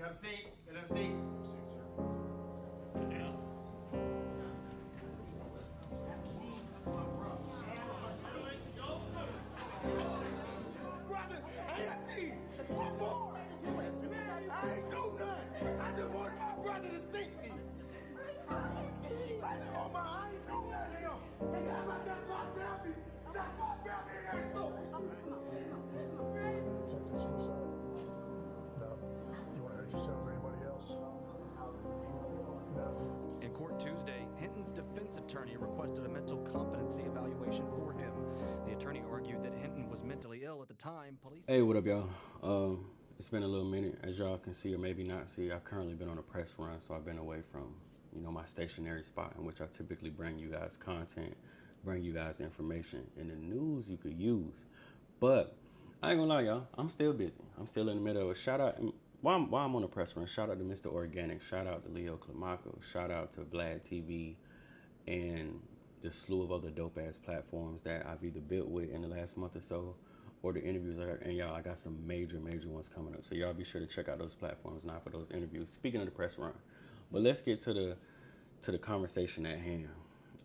Have a seat. Have a seat. Sit down. Brother, I ain't me. What for? I ain't do nothing. I just wanted my brother to see me. I just want I ain't do nothing to him. That's my family. That's my family. It ain't Attempted suicide? No. You want to hurt yourself or anybody else? No. In court Tuesday, Hinton's defense attorney requested a mental competency evaluation for him. The attorney argued that Hinton was mentally ill at the time. Police. Hey, what up, y'all? It's been a little minute, as y'all can see or maybe not see. I've currently been on a press run, so I've been away from, my stationary spot in which I typically bring you guys content, bring you guys information in the news you could use. But I ain't gonna lie, y'all. I'm still busy. I'm still in the middle of a shout out. While I'm on the press run, shout out to Mr. Organic, shout out to Leo Climaco, shout out to Vlad TV, and the slew of other dope ass platforms that I've either built with in the last month or so, or the interviews. And y'all, I got some major ones coming up. So y'all be sure to check out those platforms now for those interviews. Speaking of the press run, but let's get to the conversation at hand.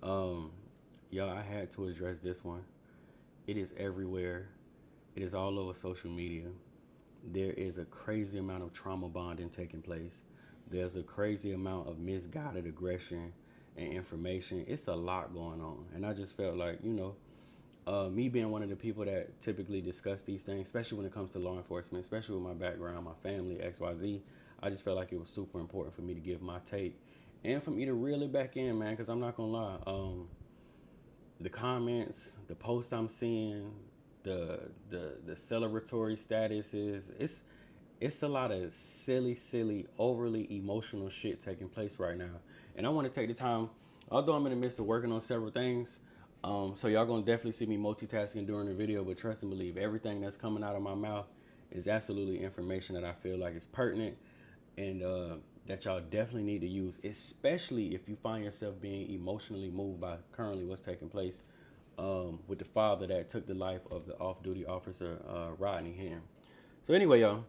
Y'all, I had to address this one. It is everywhere. It is all over social media. There is a crazy amount of trauma bonding taking place. There's a crazy amount of misguided aggression and information. It's a lot going on. And I just felt like, me being one of the people that typically discuss these things, especially when it comes to law enforcement, especially with my background, my family, XYZ, I just felt like it was super important for me to give my take and for me to reel it back in, man, because I'm not going to lie. The comments, the posts I'm seeing, the celebratory statuses, it's a lot of silly, overly emotional shit taking place right now. And I want to take the time, although I'm in the midst of working on several things, so y'all gonna definitely see me multitasking during the video, but trust and believe, everything that's coming out of my mouth is absolutely information that I feel like is pertinent and that y'all definitely need to use, especially if you find yourself being emotionally moved by currently what's taking place with the father that took the life of the off-duty officer, Rodney Hinton. So anyway, y'all,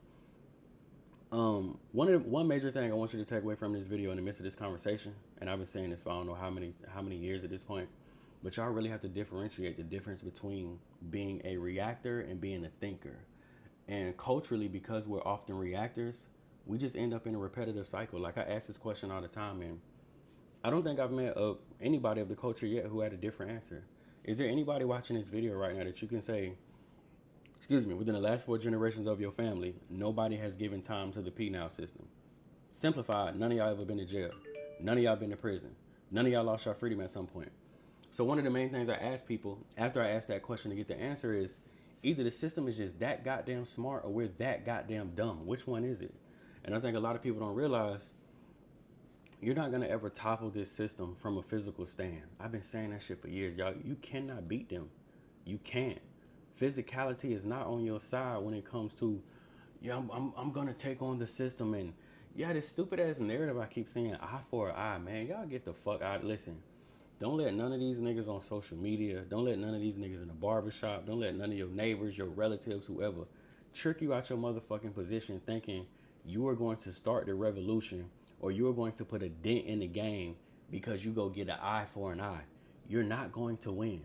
one major thing I want you to take away from this video in the midst of this conversation, and I've been saying this for I don't know how many years at this point, but y'all really have to differentiate the difference between being a reactor and being a thinker. And culturally, because we're often reactors, we just end up in a repetitive cycle. Like I ask this question all the time, and I don't think I've met anybody of the culture yet who had a different answer. Is there anybody watching this video right now that you can say, within the last 4 generations of your family, nobody has given time to the P-Now system? Simplified, none of y'all ever been to jail. None of y'all been to prison. None of y'all lost your freedom at some point. So one of the main things I ask people after I ask that question to get the answer is, either the system is just that goddamn smart or we're that goddamn dumb. Which one is it? And I think a lot of people don't realize you're not gonna ever topple this system from a physical stand. I've been saying that shit for years, y'all. You cannot beat them. You can't. Physicality is not on your side when it comes to, I'm gonna take on the system. And this stupid ass narrative I keep saying, eye for an eye, man. Y'all get the fuck out. Listen, don't let none of these niggas on social media, don't let none of these niggas in the barbershop, don't let none of your neighbors, your relatives, whoever, trick you out your motherfucking position thinking you are going to start the revolution or you are going to put a dent in the game because you go get an eye for an eye. You're not going to win.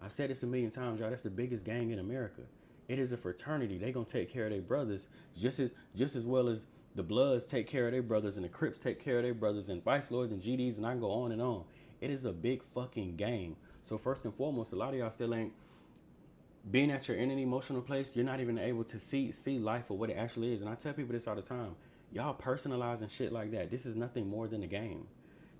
I've said this a million times, y'all. That's the biggest gang in America. It is a fraternity. They gonna take care of their brothers just as well as the Bloods take care of their brothers and the Crips take care of their brothers and Vice Lords and GDs, and I can go on and on. It is a big fucking game. So first and foremost, a lot of y'all still ain't being at your in an emotional place. You're not even able to see life for what it actually is. And I tell people this all the time. Y'all personalizing shit like that. This is nothing more than a game.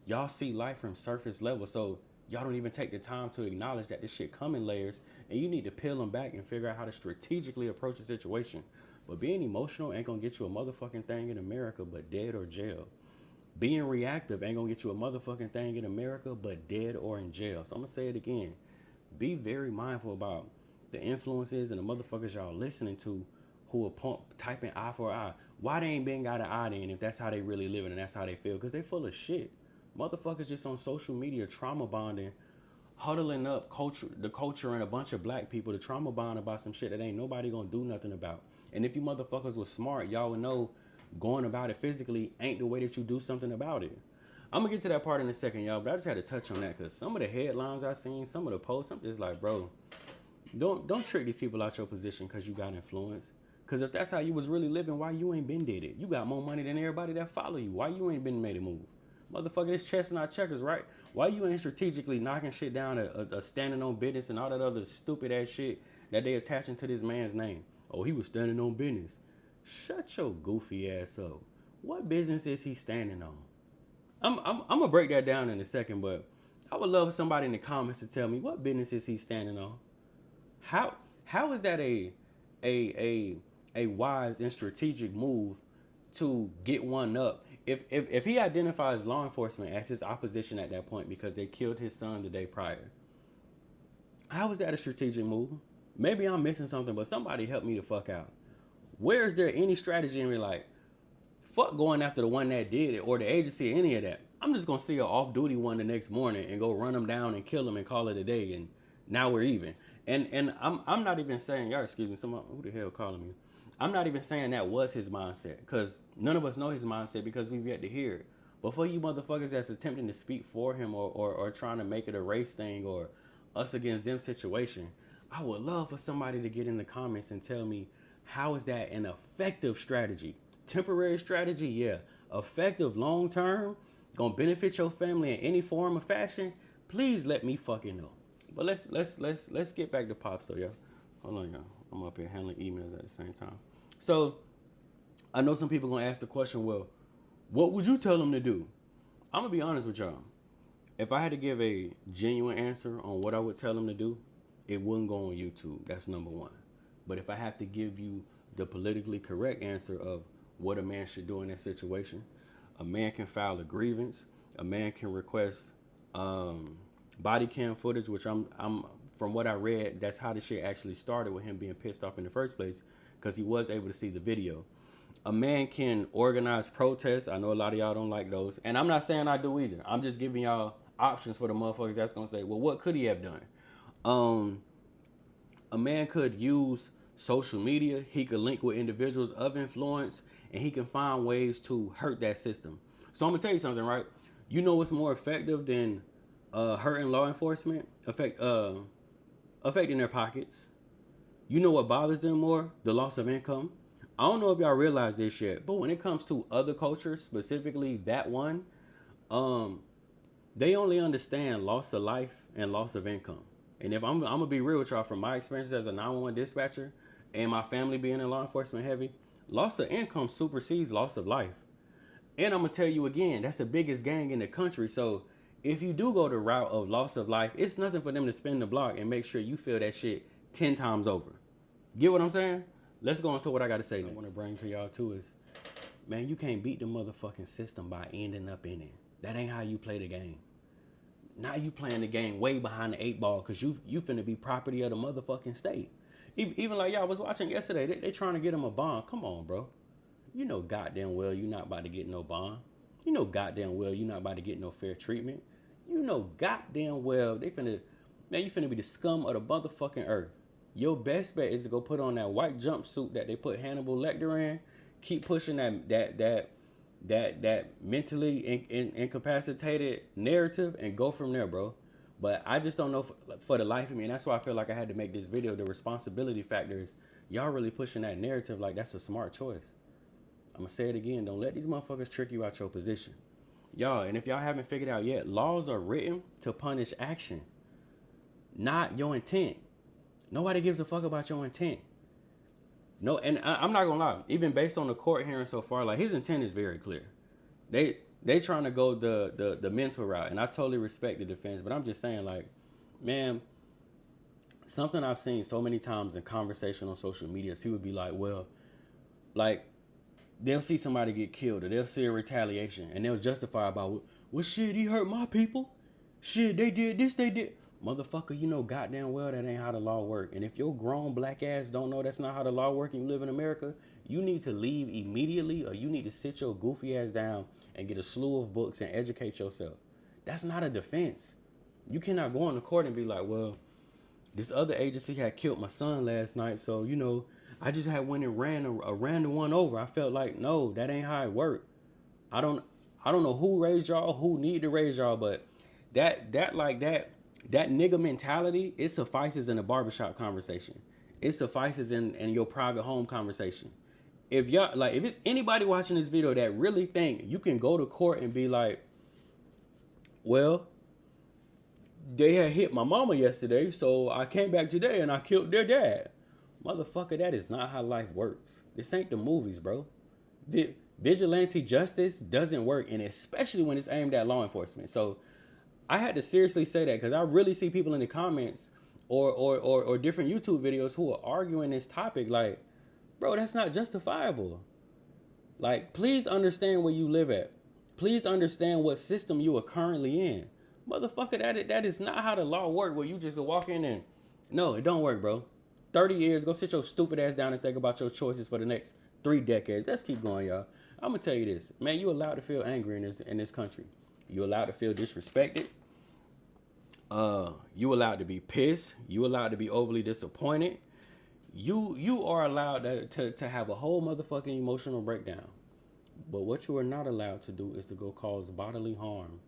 Y'all see life from surface level. So y'all don't even take the time to acknowledge that this shit come in layers, and you need to peel them back and figure out how to strategically approach the situation. But being emotional ain't gonna get you a motherfucking thing in America but dead or jail. Being reactive ain't gonna get you a motherfucking thing in America but dead or in jail. So I'm gonna say it again. Be very mindful about the influences and the motherfuckers y'all listening to who are typing eye for eye. Why they ain't been got an eye then if that's how they really living and that's how they feel? Because they full of shit. Motherfuckers just on social media trauma bonding, huddling up the culture and a bunch of black people to trauma bond about some shit that ain't nobody gonna do nothing about. And if you motherfuckers was smart, y'all would know going about it physically ain't the way that you do something about it. I'm gonna get to that part in a second, y'all, but I just had to touch on that because some of the headlines I seen, some of the posts, I'm just like, bro, don't trick these people out your position because you got influence. Because if that's how you was really living, why you ain't been did it? You got more money than everybody that follow you. Why you ain't been made a move? Motherfucker, this chess not checkers, right? Why you ain't strategically knocking shit down, a standing on business and all that other stupid ass shit that they attaching to this man's name? Oh, he was standing on business. Shut your goofy ass up. What business is he standing on? I'm gonna break that down in a second, but I would love somebody in the comments to tell me what business is he standing on. How is that a wise and strategic move to get one up? If he identifies law enforcement as his opposition at that point because they killed his son the day prior, how is that a strategic move? Maybe I'm missing something, but somebody help me the fuck out. Where is there any strategy in me like, fuck going after the one that did it or the agency or any of that? I'm just gonna see an off-duty one the next morning and go run them down and kill them and call it a day, and now we're even. And I'm not even saying, y'all excuse me, someone, who the hell calling me? I'm not even saying that was his mindset, because none of us know his mindset because we've yet to hear it. But for you motherfuckers that's attempting to speak for him or trying to make it a race thing or us against them situation, I would love for somebody to get in the comments and tell me, how is that an effective strategy? Temporary strategy, yeah. Effective long term, gonna benefit your family in any form or fashion? Please let me fucking know. But let's get back to Pops though, y'all. Hold on, y'all. I'm up here handling emails at the same time. So I know some people gonna ask the question, well, what would you tell them to do? I'm gonna be honest with y'all. If I had to give a genuine answer on what I would tell them to do, it wouldn't go on YouTube. That's number one. But if I have to give you the politically correct answer of what a man should do in that situation, a man can file a grievance. A man can request body cam footage, which I'm from what I read, that's how the shit actually started with him being pissed off in the first place, because he was able to see the video. A man can organize protests. I know a lot of y'all don't like those, and I'm not saying I do either. I'm just giving y'all options for the motherfuckers that's gonna say, well, what could he have done? A man could use social media. He could link with individuals of influence, and he can find ways to hurt that system. So I'm gonna tell you something, right? You know what's more effective than hurting law enforcement? Affecting their pockets. You know what bothers them more? The loss of income. I don't know if y'all realize this yet, but when it comes to other cultures, specifically that one, they only understand loss of life and loss of income. And if I'm gonna be real with y'all, from my experience as a 911 dispatcher and my family being in law enforcement heavy, loss of income supersedes loss of life. And I'm gonna tell you again, that's the biggest gang in the country. So if you do go the route of loss of life, it's nothing for them to spin the block and make sure you feel that shit 10 times over. Get what I'm saying? Let's go into what I gotta say. I wanna bring to y'all too is, man, you can't beat the motherfucking system by ending up in it. That ain't how you play the game. Now you playing the game way behind the 8 ball because you finna be property of the motherfucking state. Even like y'all was watching yesterday, they trying to get him a bond. Come on, bro. You know goddamn well you not about to get no bond. You know goddamn well you not about to get no fair treatment. You know goddamn well you finna be the scum of the motherfucking earth. Your best bet is to go put on that white jumpsuit that they put Hannibal Lecter in. Keep pushing that mentally incapacitated narrative and go from there, bro. But I just don't know for the life of me, and that's why I feel like I had to make this video. The responsibility factor is y'all really pushing that narrative like that's a smart choice. I'm gonna say it again. Don't let these motherfuckers trick you out your position. Y'all, and if y'all haven't figured out yet, laws are written to punish action, not your intent. Nobody gives a fuck about your intent. No, and I'm not gonna lie. Even based on the court hearing so far, like his intent is very clear. They trying to go the mental route, and I totally respect the defense. But I'm just saying, like, man, something I've seen so many times in conversation on social media is people be like, well, like they'll see somebody get killed or they'll see a retaliation and they'll justify about, well, shit, he hurt my people. Shit, they did this, they did. Motherfucker, you know goddamn well that ain't how the law work. And if your grown black ass don't know that's not how the law work and you live in America, you need to leave immediately, or you need to sit your goofy ass down and get a slew of books and educate yourself. That's not a defense. You cannot go into court and be like, well, this other agency had killed my son last night, so, you know, I just had went and ran a random one over. I felt like, no, that ain't how it worked. I don't know who raised y'all, who need to raise y'all, but that nigga mentality, it suffices in a barbershop conversation. It suffices in your private home conversation. If y'all like, if it's anybody watching this video that really think you can go to court and be like, well, they had hit my mama yesterday, so I came back today and I killed their dad. Motherfucker, that is not how life works. This ain't the movies, bro. Vigilante justice doesn't work, and especially when it's aimed at law enforcement. So I had to seriously say that because I really see people in the comments or different YouTube videos who are arguing this topic like, bro, that's not justifiable. Like, please understand where you live at. Please understand what system you are currently in. Motherfucker, that is not how the law works, where you just go walk in and... No, it don't work, bro. 30 years, go sit your stupid ass down and think about your choices for the next 3 decades. Let's keep going, y'all. I'm gonna tell you this. Man, you allowed to feel angry in this country. You allowed to feel disrespected. You allowed to be pissed. You allowed to be overly disappointed. You are allowed to have a whole motherfucking emotional breakdown. But what you are not allowed to do is to go cause bodily harm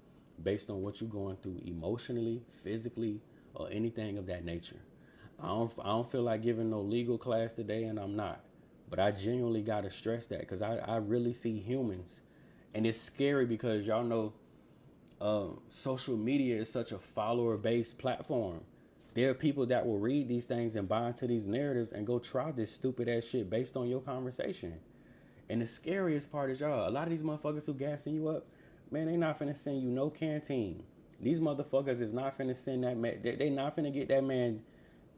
based on what you're going through emotionally, physically, or anything of that nature. I don't feel like giving no legal class today, and I'm not. But I genuinely got to stress that because I really see humans. And it's scary because y'all know social media is such a follower-based platform. There are people that will read these things and buy into these narratives and go try this stupid-ass shit based on your conversation. And the scariest part is, y'all, a lot of these motherfuckers who gassing you up, man, they not finna send you no canteen. These motherfuckers is not finna send that man, they not finna get that man,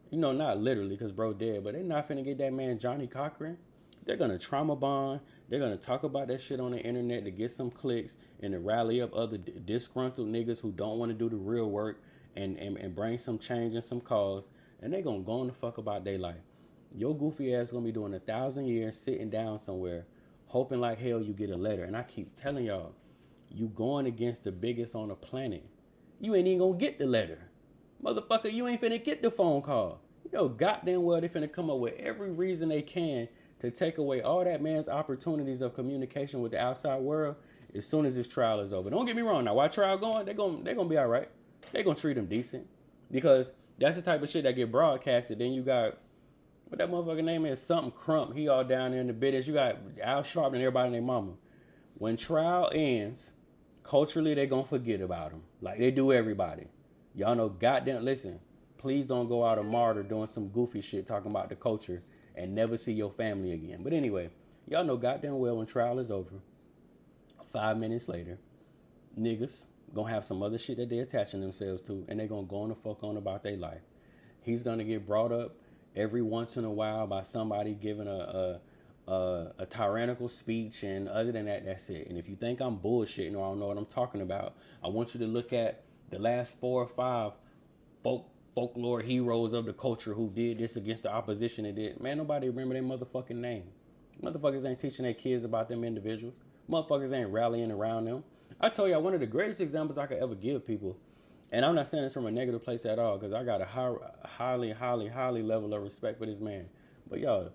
you know, not literally because bro dead, but they not finna get that man Johnny Cochran. They're gonna trauma bond. They're gonna talk about that shit on the internet to get some clicks and to rally up other disgruntled niggas who don't want to do the real work and bring some change and some cause. And they gonna go on the fuck about their life. Your goofy ass gonna be doing 1,000 years sitting down somewhere, hoping like hell you get a letter. And I keep telling y'all, you going against the biggest on the planet. You ain't even gonna get the letter. Motherfucker, you ain't finna get the phone call. You know goddamn well they finna come up with every reason they can to take away all that man's opportunities of communication with the outside world as soon as his trial is over. Don't get me wrong. Now, while trial going, they're gonna be all right. They're gonna treat him decent because that's the type of shit that get broadcasted. Then you got, what that motherfucker name is? Something Crump. He all down there in the business. You got Al Sharpton and everybody and their mama. When trial ends, culturally, they gonna forget about him. Like they do everybody. Y'all know goddamn, listen, please don't go out a martyr doing some goofy shit talking about the culture and never see your family again. But anyway, y'all know goddamn well when trial is over, 5 minutes later, niggas gonna have some other shit that they're attaching themselves to and they gonna go on the fuck on about their life. He's gonna get brought up every once in a while by somebody giving a tyrannical speech, and other than that, that's it. And if you think I'm bullshitting or I don't know what I'm talking about, I want you to look at the last 4 or 5 folklore heroes of the culture who did this against the opposition and did. Man, nobody remember their motherfucking name. Motherfuckers ain't teaching their kids about them individuals. Motherfuckers ain't rallying around them. I told y'all one of the greatest examples I could ever give people, and I'm not saying this from a negative place at all, because I got a highly level of respect for this man. But y'all,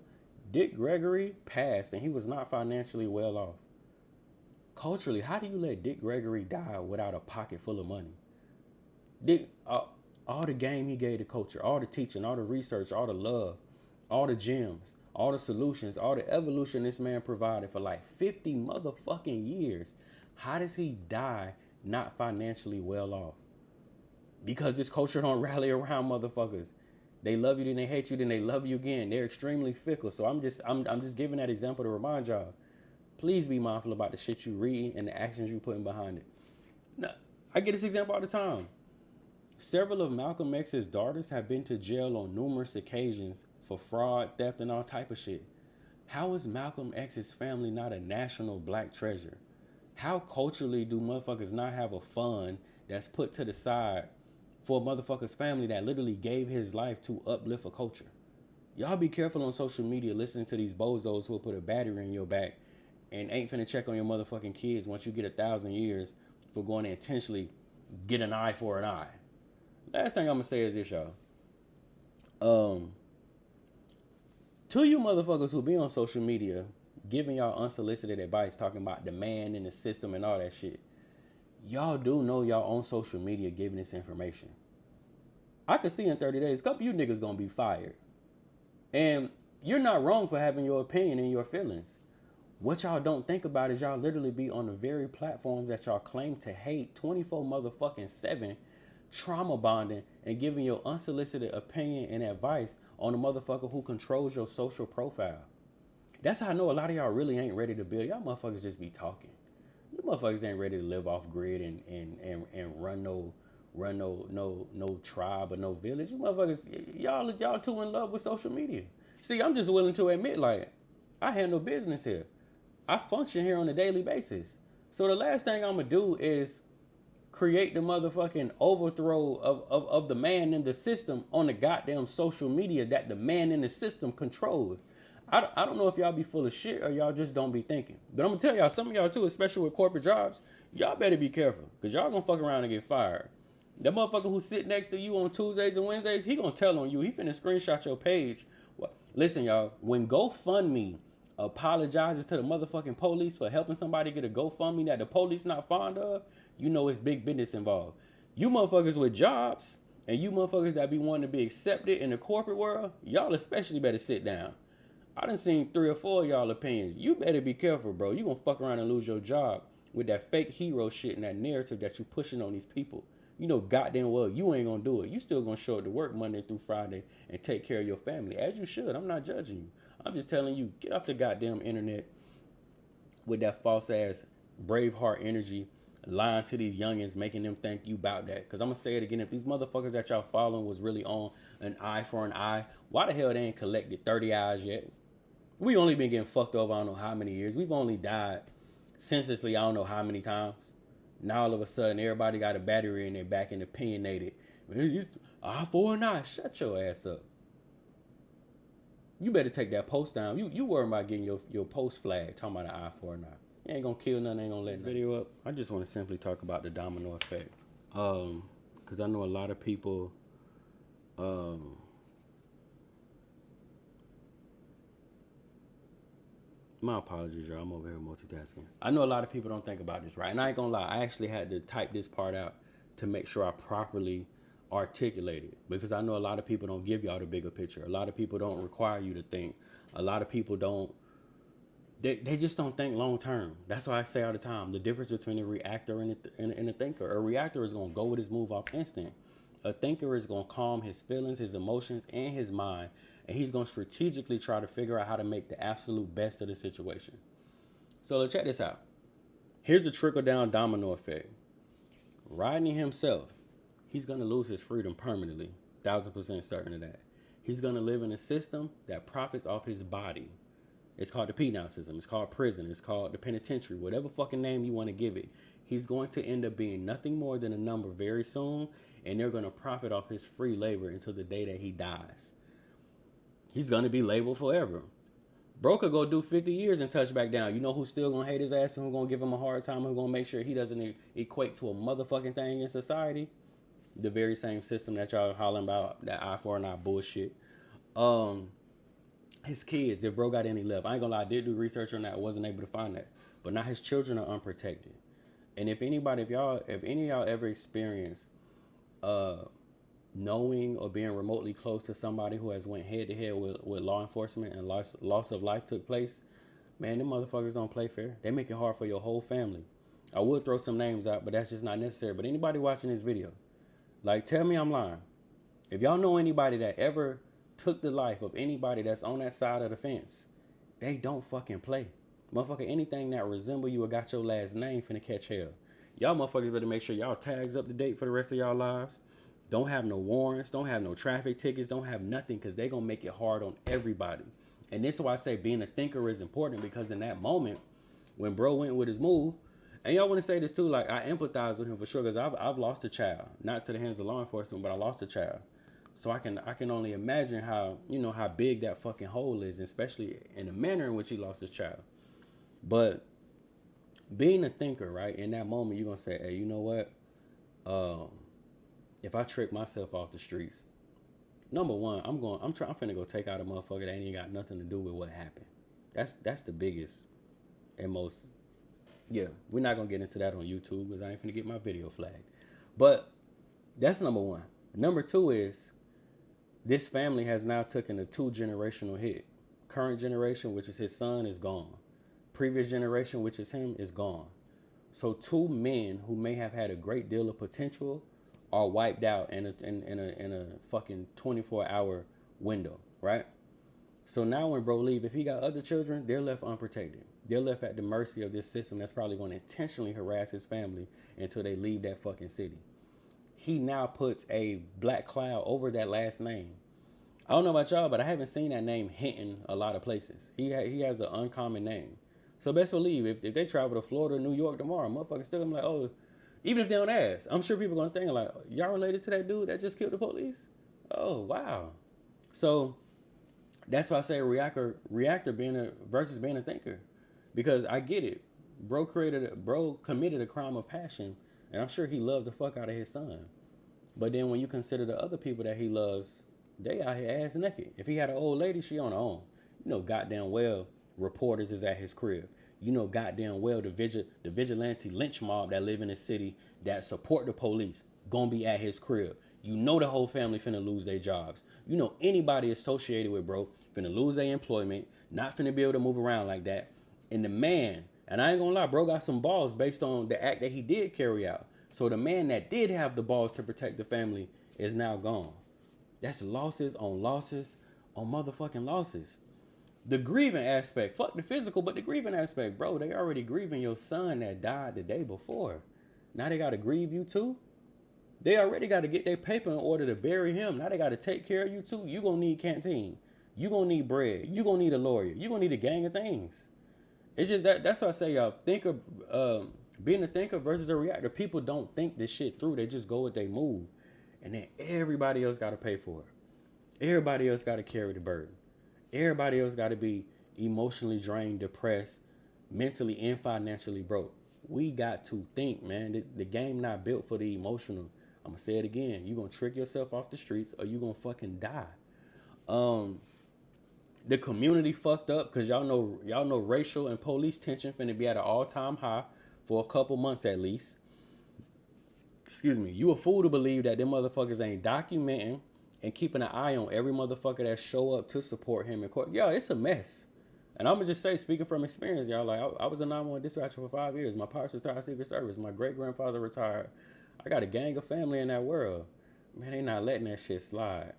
Dick Gregory passed, and he was not financially well off. Culturally, how do you let Dick Gregory die without a pocket full of money? Dick, all the game he gave to culture, all the teaching, all the research, all the love, all the gems, all the solutions, all the evolution this man provided for like 50 motherfucking years. How does he die not financially well off? Because this culture don't rally around motherfuckers. They love you, then they hate you, then they love you again. They're extremely fickle. So I'm just giving that example to remind y'all. Please be mindful about the shit you read and the actions you putting behind it. Now, I get this example all the time. Several of Malcolm X's daughters have been to jail on numerous occasions for fraud, theft, and all type of shit. How is Malcolm X's family not a national black treasure? How culturally do motherfuckers not have a fund that's put to the side for a motherfucker's family that literally gave his life to uplift a culture? Y'all be careful on social media listening to these bozos who will put a battery in your back and ain't finna check on your motherfucking kids once you get 1,000 years for going to intentionally get an eye for an eye. Last thing I'm gonna say is this, y'all. To you motherfuckers who be on social media giving y'all unsolicited advice, talking about the man in the system and all that shit, y'all do know y'all on social media giving this information. I could see in 30 days, a couple of you niggas gonna be fired. And you're not wrong for having your opinion and your feelings. What y'all don't think about is y'all literally be on the very platforms that y'all claim to hate 24 motherfucking 7, trauma bonding and giving your unsolicited opinion and advice on the motherfucker who controls your social profile. That's how I know a lot of y'all really ain't ready to build. Y'all motherfuckers just be talking. You motherfuckers ain't ready to live off grid and run no tribe or no village. You motherfuckers, y'all too in love with social media. See, I'm just willing to admit, like, I handle business here. I function here on a daily basis. So the last thing I'm gonna do is create the motherfucking overthrow of the man in the system on the goddamn social media that the man in the system controls. I don't know if y'all be full of shit or y'all just don't be thinking. But I'm gonna tell y'all, some of y'all too, especially with corporate jobs, y'all better be careful, because y'all gonna fuck around and get fired. That motherfucker who sit next to you on Tuesdays and Wednesdays, he gonna tell on you. He finna screenshot your page. Listen, y'all, when GoFundMe apologizes to the motherfucking police for helping somebody get a GoFundMe that the police not fond of, you know it's big business involved. You motherfuckers with jobs and you motherfuckers that be wanting to be accepted in the corporate world, y'all especially better sit down. I done seen 3 or 4 of y'all opinions. You better be careful, bro. You gonna fuck around and lose your job with that fake hero shit and that narrative that you pushing on these people. You know goddamn well you ain't gonna do it. You still gonna show up to work Monday through Friday and take care of your family, as you should. I'm not judging you. I'm just telling you, get off the goddamn internet with that false ass Braveheart energy, lying to these youngins, making them think you about that. Because I'm gonna say it again, if these motherfuckers that y'all following was really on an eye for an eye, why the hell they ain't collected 30 eyes yet? We only been getting fucked over I don't know how many years. We've only died senselessly I don't know how many times. Now all of a sudden everybody got a battery in their back and opinionated. It's eye for an eye. Shut your ass up. You better take that post down. You worry about getting your post flag talking about an eye for an eye. You ain't gonna kill nothing, ain't gonna let this video up. I just want to simply talk about the domino effect. Because I know a lot of people my apologies, y'all. I'm over here multitasking. I know a lot of people don't think about this, right? And I ain't gonna lie, I actually had to type this part out to make sure I properly articulate it, because I know a lot of people don't give y'all the bigger picture. A lot of people don't require you to think. A lot of people don't, they just don't think long term. That's why I say all the time, the difference between a reactor and a thinker. A reactor is gonna go with his move off instinct. A thinker is gonna calm his feelings, his emotions, and his mind, and he's gonna strategically try to figure out how to make the absolute best of the situation. So let's check this out. Here's the trickle down domino effect. Rodney himself, he's gonna lose his freedom permanently. 1000% certain of that. He's gonna live in a system that profits off his body. It's called the penal system. It's called prison. It's called the penitentiary. Whatever fucking name you want to give it. He's going to end up being nothing more than a number very soon, and they're going to profit off his free labor until the day that he dies. He's going to be labeled forever. Bro could go do 50 years and touch back down. You know who's still going to hate his ass and who's going to give him a hard time and who's going to make sure he doesn't equate to a motherfucking thing in society? The very same system that y'all hollering about, that eye for an eye bullshit. His kids, if bro got any left. I ain't gonna lie, I did do research on that. I wasn't able to find that. But now his children are unprotected. And if any of y'all ever experienced knowing or being remotely close to somebody who has went head to head with law enforcement and loss of life took place, man, them motherfuckers don't play fair. They make it hard for your whole family. I would throw some names out, but that's just not necessary. But anybody watching this video, like, tell me I'm lying. If y'all know anybody that ever took the life of anybody that's on that side of the fence, they don't fucking play. Motherfucker, anything that resemble you or got your last name finna catch hell. Y'all motherfuckers better make sure y'all tags up to date for the rest of y'all lives. Don't have no warrants, don't have no traffic tickets, don't have nothing, because they gonna make it hard on everybody. And this is why I say being a thinker is important, because in that moment, when bro went with his move, and y'all want to say this too, like, I empathize with him for sure, because I've lost a child, not to the hands of law enforcement, but I lost a child. So I can only imagine how, you know, how big that fucking hole is, especially in the manner in which he lost his child. But being a thinker, right, in that moment, you're going to say, hey, you know what? If I trick myself off the streets, Number one, I'm finna go take out a motherfucker that ain't got nothing to do with what happened. That's the biggest and most. Yeah, we're not gonna get into that on YouTube because I ain't finna get my video flagged. But that's number one. Number two is this family has now taken a 2-generational hit. Current generation, which is his son, is gone. Previous generation, which is him, is gone. So 2 men who may have had a great deal of potential are wiped out in a fucking 24-hour window, right? So now when bro leave, if he got other children, they're left unprotected. They're left at the mercy of this system that's probably going to intentionally harass his family until they leave that fucking city. He now puts a black cloud over that last name. I don't know about y'all, but I haven't seen that name Hinton a lot of places. He has an uncommon name. So best believe if they travel to Florida, New York tomorrow, motherfuckers still gonna be like, oh, even if they don't ask, I'm sure people gonna think like, y'all related to that dude that just killed the police? Oh, wow. So that's why I say reactor versus being a thinker. Because I get it. Bro committed a crime of passion, and I'm sure he loved the fuck out of his son. But then when you consider the other people that he loves, they out here ass naked. If he had an old lady, she on her own. You know goddamn well reporters is at his crib. You know goddamn well the vigilante lynch mob that live in the city that support the police gonna be at his crib. You know the whole family finna lose their jobs. You know anybody associated with bro finna lose their employment, not finna be able to move around like that. And the man, and I ain't gonna lie, bro got some balls based on the act that he did carry out. So the man that did have the balls to protect the family is now gone. That's losses on motherfucking losses. The grieving aspect, fuck the physical, but the grieving aspect, bro, they already grieving your son that died the day before. Now they gotta grieve you too? They already gotta get their paper in order to bury him. Now they gotta take care of you too. You gonna need canteen. You gonna need bread. You gonna need a lawyer. You gonna need a gang of things. It's just that's why I say y'all being a thinker versus a reactor. People don't think this shit through. They just go with their move. And then everybody else got to pay for it. Everybody else got to carry the burden. Everybody else got to be emotionally drained, depressed, mentally and financially broke. We got to think, man. The game not built for the emotional. I'm going to say it again. You're going to trick yourself off the streets or you're going to fucking die. The community fucked up because y'all know racial and police tension finna be at an all-time high for a couple months at least. Excuse me. You a fool to believe that them motherfuckers ain't documenting and keeping an eye on every motherfucker that show up to support him in court. Yo, it's a mess. And I'm gonna just say, speaking from experience, y'all, like I was a 911 dispatcher for 5 years. My pops retired Secret Service. My great-grandfather retired. I got a gang of family in that world. Man, they not letting that shit slide.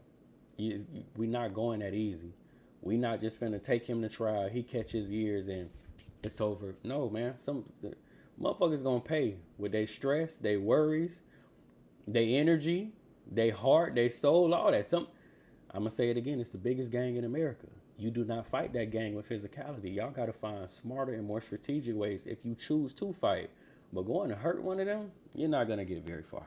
We not going that easy. We not just finna take him to trial. He catch his years and it's over. No, man. Some motherfuckers gonna pay with their stress, their worries, their energy, their heart, their soul, all that. I'm gonna say it again. It's the biggest gang in America. You do not fight that gang with physicality. Y'all gotta find smarter and more strategic ways if you choose to fight. But going to hurt one of them, you're not gonna get very far.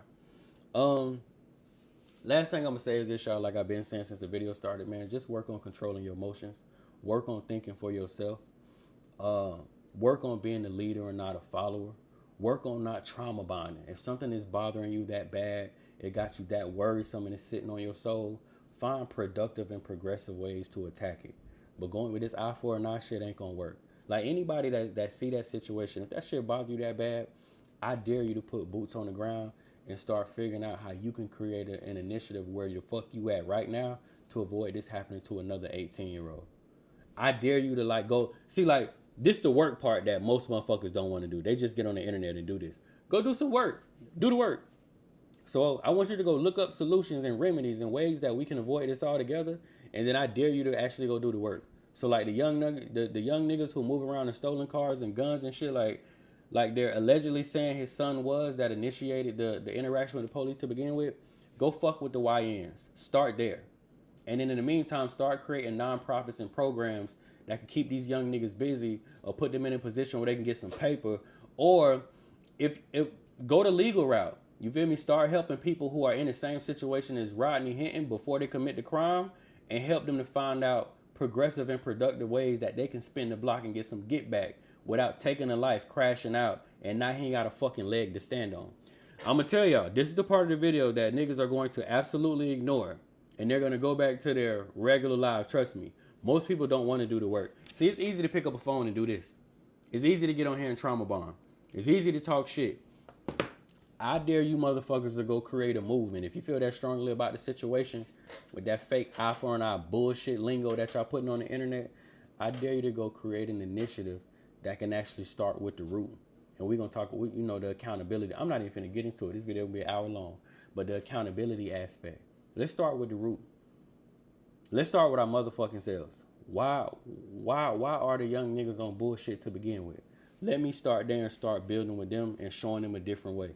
Last thing I'm gonna say is this, y'all, like I've been saying since the video started, man, just work on controlling your emotions. Work on thinking for yourself. Work on being a leader and not a follower. Work on not trauma bonding. If something is bothering you that bad, it got you that worrisome and it's sitting on your soul, find productive and progressive ways to attack it. But going with this eye for an eye shit ain't gonna work. Like anybody that see that situation, if that shit bother you that bad, I dare you to put boots on the ground and start figuring out how you can create an initiative where the fuck you at right now to avoid this happening to another 18-year-old. I dare you to go see, like, this the work part that most motherfuckers don't want to do. They just get on the internet and do this. Go do some work. Do the work. So I want you to go look up solutions and remedies and ways that we can avoid this all together. And then I dare you to actually go do the work. So like the young niggas who move around in stolen cars and guns and shit, like they're allegedly saying his son was that initiated the interaction with the police to begin with, go fuck with the YNs. Start there. And then in the meantime, start creating nonprofits and programs that can keep these young niggas busy or put them in a position where they can get some paper. Or if go the legal route. You feel me? Start helping people who are in the same situation as Rodney Hinton before they commit the crime and help them to find out progressive and productive ways that they can spin the block and get some get back without taking a life, crashing out, and not he ain't got a fucking leg to stand on. I'm gonna tell y'all, this is the part of the video that niggas are going to absolutely ignore. and they're going to go back to their regular lives. Trust me. Most people don't want to do the work. See, it's easy to pick up a phone and do this. It's easy to get on here and trauma bomb. It's easy to talk shit. I dare you motherfuckers to go create a movement. If you feel that strongly about the situation with that fake eye for an eye bullshit lingo that y'all putting on the internet, I dare you to go create an initiative that can actually start with the root. And we're going to talk, the accountability. I'm not even going to get into it. This video will be an hour long. But the accountability aspect. Let's start with the root. Let's start with our motherfucking selves. Why are the young niggas on bullshit to begin with? Let me start there and start building with them and showing them a different way.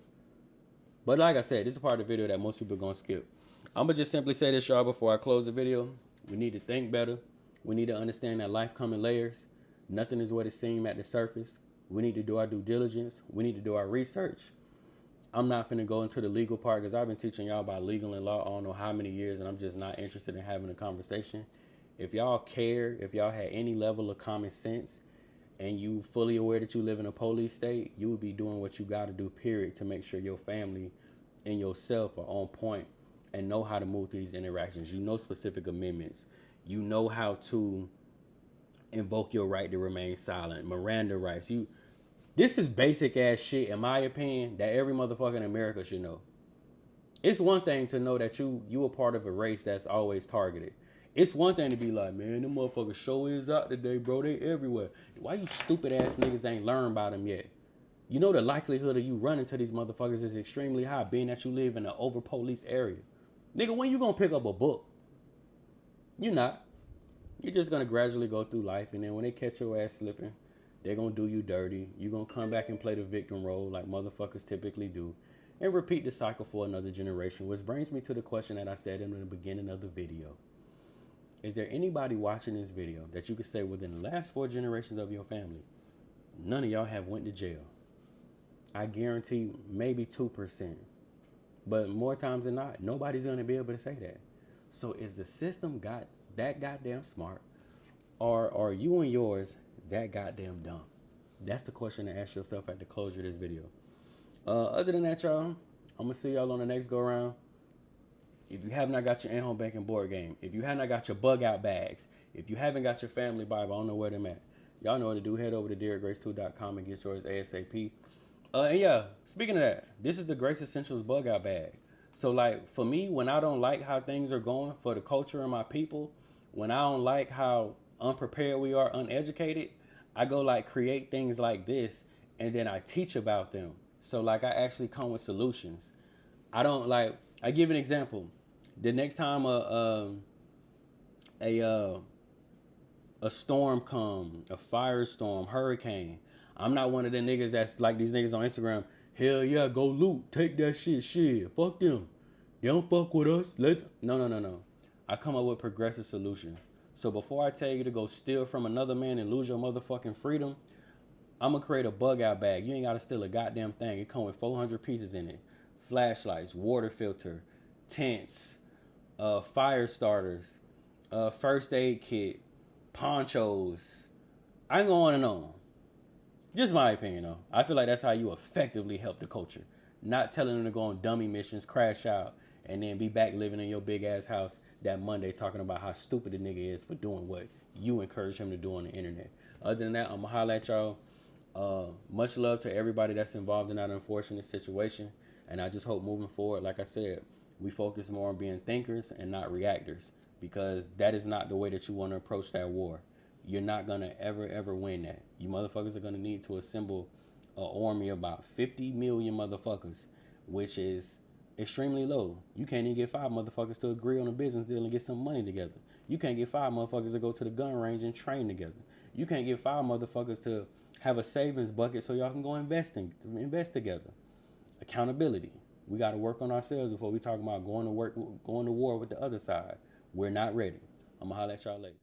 But like I said, this is part of the video that most people are going to skip. I'm going to just simply say this, y'all, before I close the video. We need to think better. We need to understand that life comes in layers. Nothing is what it seems at the surface. We need to do our due diligence. We need to do our research. I'm not finna go into the legal part because I've been teaching y'all about legal and law I don't know how many years, and I'm just not interested in having a conversation. If y'all care, if y'all had any level of common sense, and you fully aware that you live in a police state, you would be doing what you got to do, period, to make sure your family and yourself are on point and know how to move through these interactions. You know specific amendments. You know how to invoke your right to remain silent, Miranda rights. This is basic ass shit, in my opinion, that every motherfucker in America should know. It's one thing to know that you a part of a race that's always targeted. It's one thing to be like, man, them motherfuckers show is out today, bro. They everywhere. Why you stupid ass niggas ain't learned about them yet? You know the likelihood of you running to these motherfuckers is extremely high, being that you live in an over-policed area. Nigga, when you gonna pick up a book? You're not. You're just gonna gradually go through life, and then when they catch your ass slipping, they're gonna do you dirty. You're gonna come back and play the victim role like motherfuckers typically do, and repeat the cycle for another generation, which brings me to the question that I said in the beginning of the video. Is there anybody watching this video that you could say within the last 4 generations of your family, none of y'all have went to jail? I guarantee maybe 2%. But more times than not, nobody's going to be able to say that. So is the system got that goddamn smart? Or are you and yours that goddamn dumb? That's the question to ask yourself at the closure of this video. Other than that, y'all, I'm going to see y'all on the next go around. If you have not got your in-home banking board game, if you have not got your bug out bags, if you haven't got your family Bible, I don't know where them at. Y'all know what to do. Head over to deargrace2.com and get yours ASAP. And yeah, speaking of that, this is the Grace Essentials bug out bag. So like for me, when I don't like how things are going for the culture and my people, when I don't like how unprepared we are, uneducated, I go like create things like this and then I teach about them. So like I actually come with solutions. I don't like, I give an example. The next time a storm come, a firestorm, hurricane, I'm not one of the niggas that's like these niggas on Instagram. Hell yeah, go loot, take that shit, fuck them. They don't fuck with us. No. I come up with progressive solutions. So before I tell you to go steal from another man and lose your motherfucking freedom, I'm gonna create a bug out bag. You ain't gotta steal a goddamn thing. It come with 400 pieces in it. Flashlights, water filter, tents, fire starters, first aid kit, ponchos. I ain't going on and on. Just my opinion, though. I feel like that's how you effectively help the culture. Not telling them to go on dummy missions, crash out, and then be back living in your big ass house that Monday talking about how stupid the nigga is for doing what you encourage him to do on the internet. Other than that, I'm gonna holler at y'all. Much love to everybody that's involved in that unfortunate situation. And I just hope moving forward, like I said, we focus more on being thinkers and not reactors, because that is not the way that you want to approach that war. You're not going to ever win that. You motherfuckers are going to need to assemble an army of about 50 million motherfuckers, which is extremely low. You can't even get 5 motherfuckers to agree on a business deal and get some money together. You can't get 5 motherfuckers to go to the gun range and train together. You can't get 5 motherfuckers to have a savings bucket so y'all can go invest together. Accountability. We got to work on ourselves before we talk about going to war with the other side. We're not ready. I'm going to holler at y'all later.